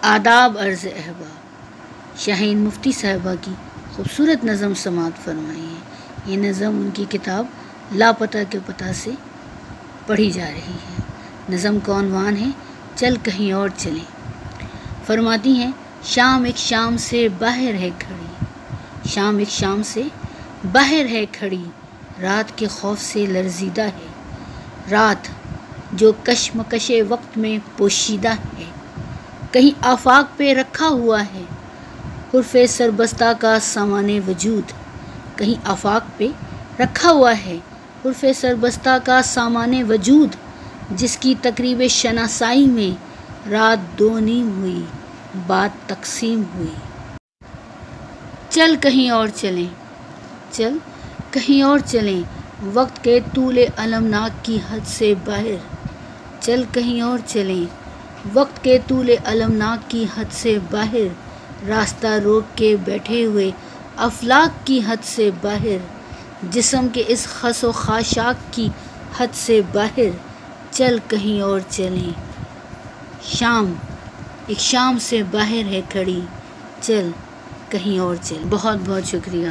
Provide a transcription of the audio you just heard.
آداب عرض احباب، شاہین مفتی صاحبہ کی خوبصورت نظم سماعت فرمائی ہے۔ یہ نظم ان کی کتاب لاپتہ کے پتہ سے پڑھی جا رہی ہے۔ نظم کا عنوان ہے چل کہیں اور چلیں۔ فرماتی ہیں شام ایک شام سے باہر ہے کھڑی، شام ایک شام سے باہر ہے کھڑی، رات کے خوف سے لرزیدہ ہے، رات جو کشمکش وقت میں پوشیدہ ہے، کہیں آفاق پہ رکھا ہوا ہے حرف سربستہ کا سامان وجود، کہیں آفاق پہ رکھا ہوا ہے حرف سربستہ کا سامان وجود، جس کی تقریب شناسائی میں رات دو نیم ہوئی، بات تقسیم ہوئی۔ چل کہیں اور چلیں، چل کہیں اور چلیں، وقت کے طول المناک کی حد سے باہر، چل کہیں اور چلیں، وقت کے طول المناک کی حد سے باہر، راستہ روک کے بیٹھے ہوئے افلاک کی حد سے باہر، جسم کے اس خس و خاشاک کی حد سے باہر، چل کہیں اور چلیں۔ شام ایک شام سے باہر ہے کھڑی، چل کہیں اور چلیں۔ بہت بہت شکریہ۔